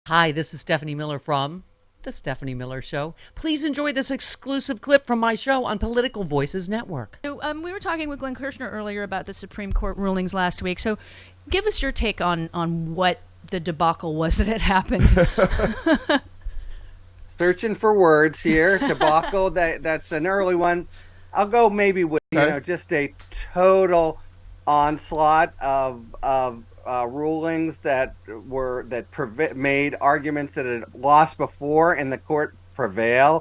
Hi, this is Stephanie Miller from The Stephanie Miller Show. Please enjoy this exclusive clip from my show on Political Voices Network. So we were talking with Glenn Kirschner earlier about the Supreme Court rulings last week. So give us your take on what the debacle was that had happened. Searching for words here. Debacle, that's an early one. I'll go maybe with just a total onslaught of rulings made arguments that had lost before in the court prevail.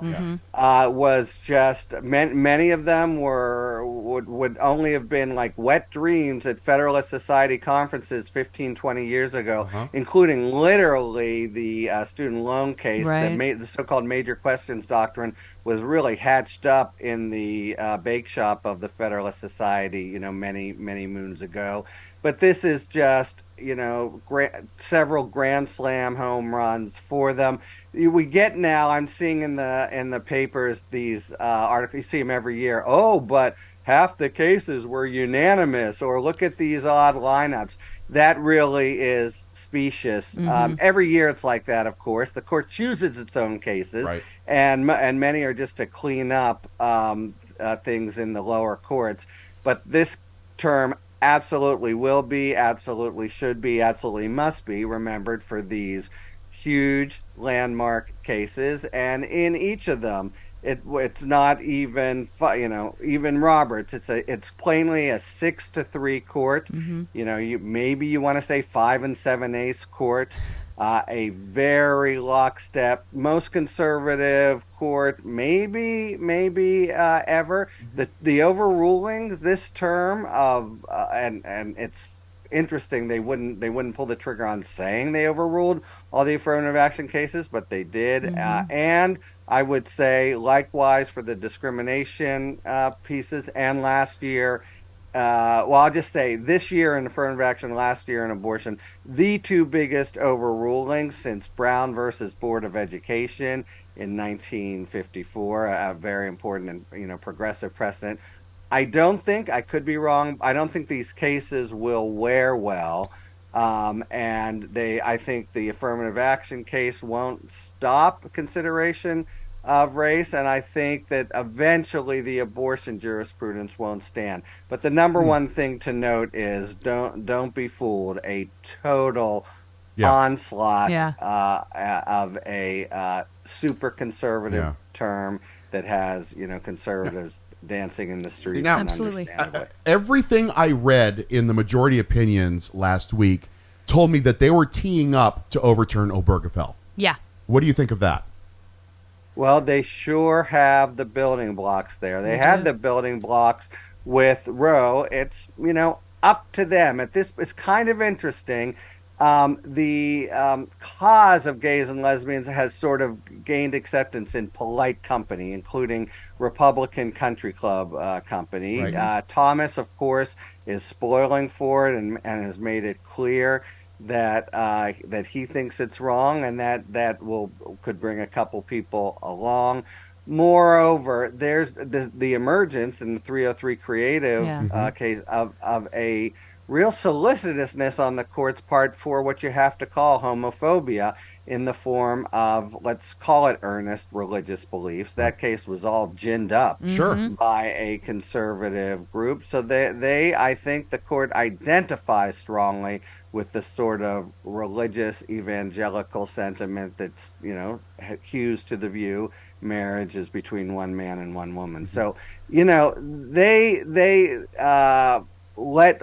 Was just many of them would only have been like wet dreams at Federalist Society conferences 15-20 years ago, including literally the student loan case. Right. The so-called major questions doctrine was really hatched up in the bake shop of the Federalist Society, many moons ago. But this is just, several Grand Slam home runs for them. We get now, I'm seeing in the papers these articles, you see them every year. Oh, but half the cases were unanimous, or look at these odd lineups. That really is specious. Every year it's like that, of course. The court chooses its own cases, Right. and many are just to clean up things in the lower courts. But this term absolutely will be, absolutely should be, absolutely must be remembered for these huge landmark cases. And in each of them, it's not even even Roberts. It's plainly a 6-3 court. Maybe you want to say 5 7/8 court. A very lockstep, most conservative court, maybe ever. The overrulings this term of and it's interesting they wouldn't pull the trigger on saying they overruled all the affirmative action cases, but they did. And I would say likewise for the discrimination pieces, and last year. I'll just say this year in affirmative action, last year in abortion, the two biggest overrulings since Brown versus Board of Education in 1954, a very important and progressive precedent. I could be wrong. I don't think these cases will wear well. I think the affirmative action case won't stop consideration of race, and I think that eventually the abortion jurisprudence won't stand. But the number one thing to note is don't be fooled. A total onslaught of a super conservative term that has conservatives dancing in the streets. Now, Absolutely. Everything I read in the majority opinions last week told me that they were teeing up to overturn Obergefell. Yeah. What do you think of that? Well, they sure have the building blocks there. They had the building blocks with Roe. It's, up to them. It's kind of interesting. The cause of gays and lesbians has sort of gained acceptance in polite company, including Republican Country Club company. Right. Thomas, of course, is spoiling for it and has made it clear that he thinks it's wrong, and that could bring a couple people along. Moreover, there's the emergence in the 303 creative case of a real solicitousness on the court's part for what you have to call homophobia in the form of, let's call it, earnest religious beliefs. That case was all ginned up by a conservative group. So I think the court identifies strongly with the sort of religious evangelical sentiment that's, hews to the view marriage is between one man and one woman. So, they let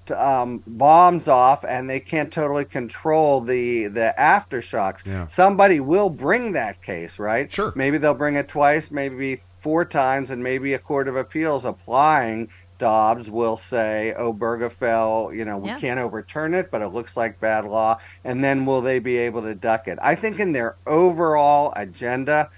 bombs off, and they can't totally control the aftershocks. Yeah. Somebody will bring that case, right? Sure. Maybe they'll bring it twice, maybe 4 times, and maybe a court of appeals applying Dobbs will say, Obergefell, we can't overturn it, but it looks like bad law. And then will they be able to duck it? I think in their overall agenda,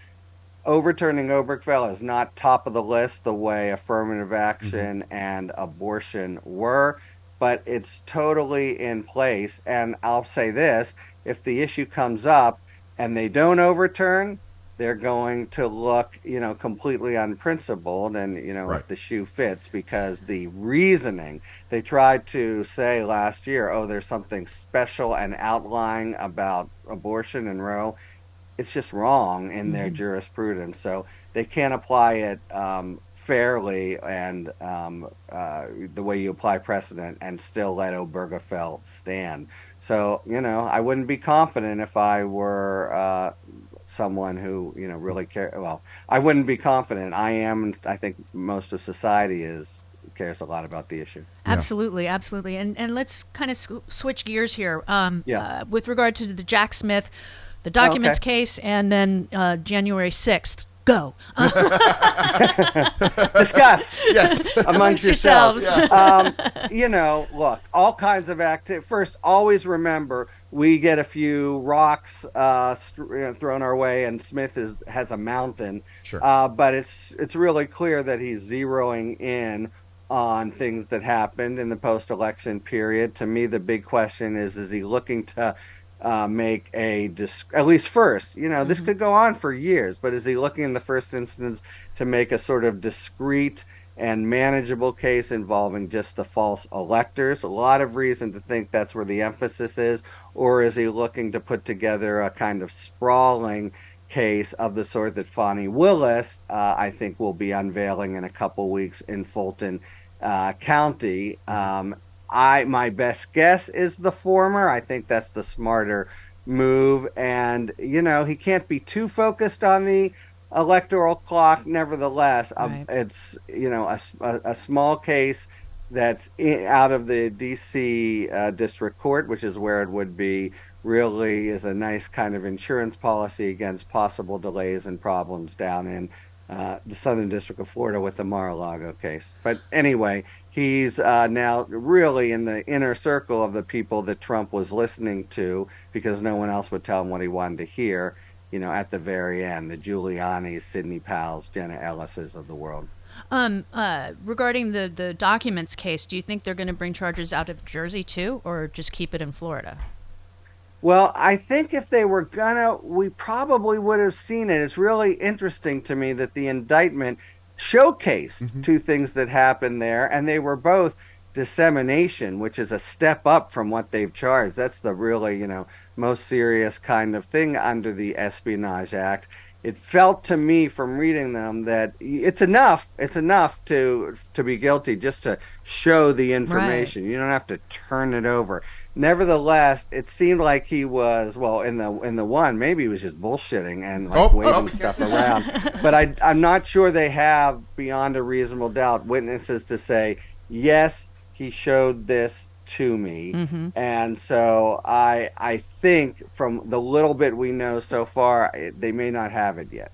overturning Obergefell is not top of the list the way affirmative action and abortion were, but it's totally in place. And I'll say this, if the issue comes up and they don't overturn, they're going to look, completely unprincipled and, if the shoe fits, because the reasoning they tried to say last year, oh, there's something special and outlying about abortion and Roe. It's just wrong in their jurisprudence. So they can't apply it fairly and the way you apply precedent and still let Obergefell stand. So, I wouldn't be confident if I were someone who, really care. Well, I wouldn't be confident. I am, and I think most of society cares a lot about the issue. Absolutely, absolutely. And let's kind of switch gears here. With regard to the Jack Smith, the documents case, and then January 6th. Go. Discuss. Yes. Amongst yourselves. Look, all kinds of activity. First, always remember, we get a few rocks thrown our way, and Smith has a mountain. Sure. But it's really clear that he's zeroing in on things that happened in the post-election period. To me, the big question is he looking to make at least first, this could go on for years, but is he looking in the first instance to make a sort of discrete and manageable case involving just the false electors? A lot of reason to think that's where the emphasis is. Or is he looking to put together a kind of sprawling case of the sort that Fani Willis, I think, will be unveiling in a couple weeks in Fulton County? My best guess is the former. I think that's the smarter move. And, he can't be too focused on the electoral clock. Nevertheless, it's, a small case that's out of the D.C. District Court, which is where it would be, really is a nice kind of insurance policy against possible delays and problems down in the Southern District of Florida with the Mar-a-Lago case. But anyway, he's now really in the inner circle of the people that Trump was listening to, because no one else would tell him what he wanted to hear, at the very end, the Giulianis, Sidney Powells, Jenna Ellis's of the world. Regarding the documents case, do you think they're going to bring charges out of Jersey too, or just keep it in Florida? Well, I think if they were we probably would have seen it. It's really interesting to me that the indictment showcased two things that happened there, and they were both dissemination, which is a step up from what they've charged. That's the really, most serious kind of thing under the Espionage Act. It felt to me from reading them that it's enough to be guilty just to show the information. Right. You don't have to turn it over. Nevertheless, it seemed like he was, in the one, maybe he was just bullshitting and waving stuff around. But I'm not sure they have, beyond a reasonable doubt, witnesses to say, yes, he showed this to me. And so I think from the little bit we know so far, they may not have it yet.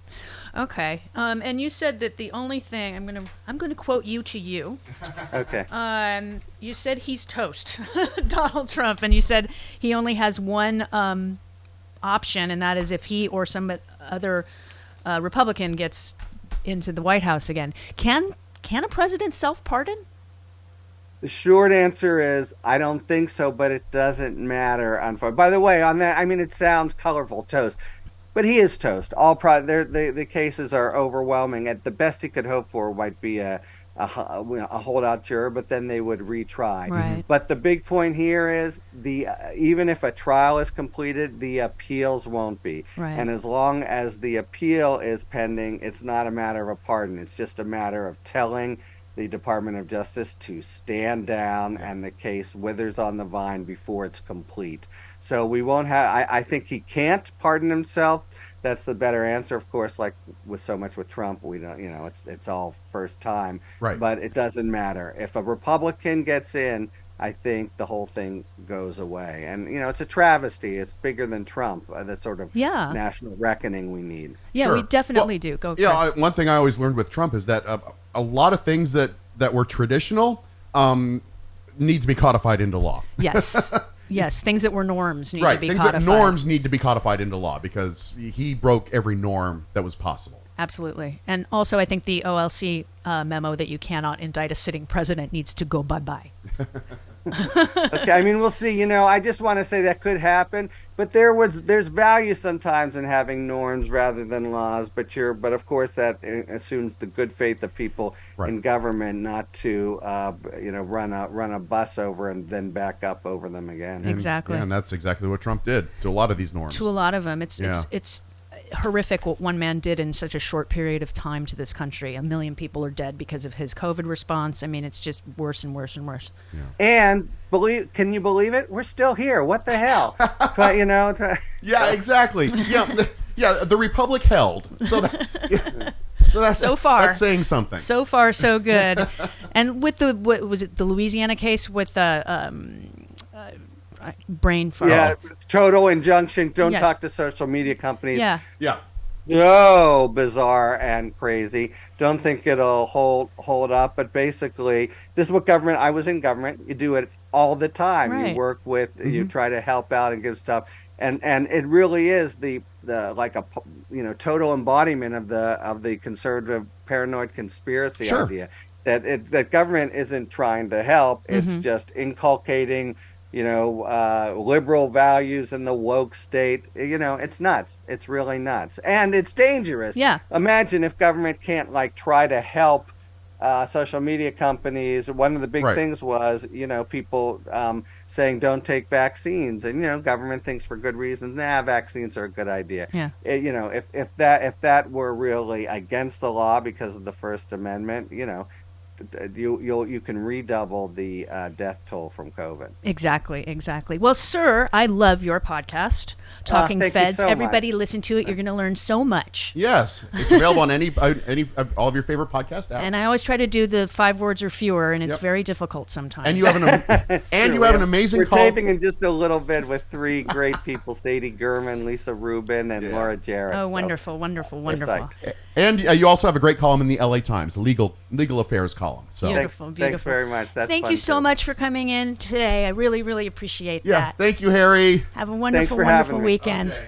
Okay. And you said that the only thing I'm gonna quote you to you. Okay. You said he's toast, Donald Trump, and you said he only has one option, and that is if he or some other Republican gets into the White House again. Can a president self-pardon? The short answer is I don't think so, but it doesn't matter. By the way, on that, it sounds colorful, toast. But he is toast. The cases are overwhelming. At the best he could hope for might be a holdout juror, but then they would retry. Right. But the big point here is even if a trial is completed, the appeals won't be. Right. And as long as the appeal is pending, it's not a matter of a pardon. It's just a matter of telling the Department of Justice to stand down, and the case withers on the vine before it's complete. So we won't have. I think he can't pardon himself. That's the better answer, of course. Like with so much with Trump, we don't. It's all first time. Right. But it doesn't matter if a Republican gets in. I think the whole thing goes away, and it's a travesty. It's bigger than Trump. The sort of national reckoning we need. Yeah, Sure. we definitely do. Go. One thing I always learned with Trump is that a lot of things that were traditional need to be codified into law. Yes. Yes, things that were norms need to be things codified. that norms need to be codified into law because he broke every norm that was possible. Absolutely. And also I think the OLC memo that you cannot indict a sitting president needs to go bye-bye. Okay, I mean, we'll see. I just want to say that could happen, but there's value sometimes in having norms rather than laws. But of course that assumes the good faith of people in government, not to run a bus over and then back up over them again. Exactly. And that's exactly what Trump did to a lot of these norms. To a lot of them, it's horrific what one man did in such a short period of time to this country. 1 million people are dead because of his COVID response. I mean, it's just worse and worse and worse. Yeah. And can you believe it? We're still here. What the hell? But Yeah, exactly. Yeah, the Republic held. So that's So far. That's saying something. So far, so good. And with what was it, the Louisiana case with brain fart? Yeah, total injunction. Don't Yes. talk to social media companies. Yeah. Yeah. So bizarre and crazy. Don't think it'll hold up. But basically, this is what government. I was in government. You do it all the time. Right. You work with. You try to help out and give stuff. And it really is the like a total embodiment of the conservative paranoid conspiracy idea that government isn't trying to help. It's just inculcating liberal values in the woke state. It's nuts. It's really nuts. And it's dangerous. Yeah. Imagine if government can't try to help social media companies. One of the big things was, people saying don't take vaccines, and government thinks for good reasons, vaccines are a good idea. Yeah. If that were really against the law because of the First Amendment, you can redouble the death toll from COVID. Exactly. Well, sir, I love your podcast, Talking thank you Feds. so Everybody much. listen to it. You're going to learn so much. Yes, it's available on any all of your favorite podcast apps. And I always try to do the 5 words or fewer, and it's very difficult sometimes. And you have an amazing We're call. taping in just a little bit with 3 great people: Sadie Gurman, Lisa Rubin, and Laura Jarrett. Oh, So wonderful. we're psyched. And you also have a great column in the LA Times, the legal affairs column. So Beautiful. Thanks very much. That's Thank fun you so too. much for coming in today. I really, really appreciate yeah, that. thank you, Harry. Have a Thanks wonderful, for having wonderful me. weekend. Okay.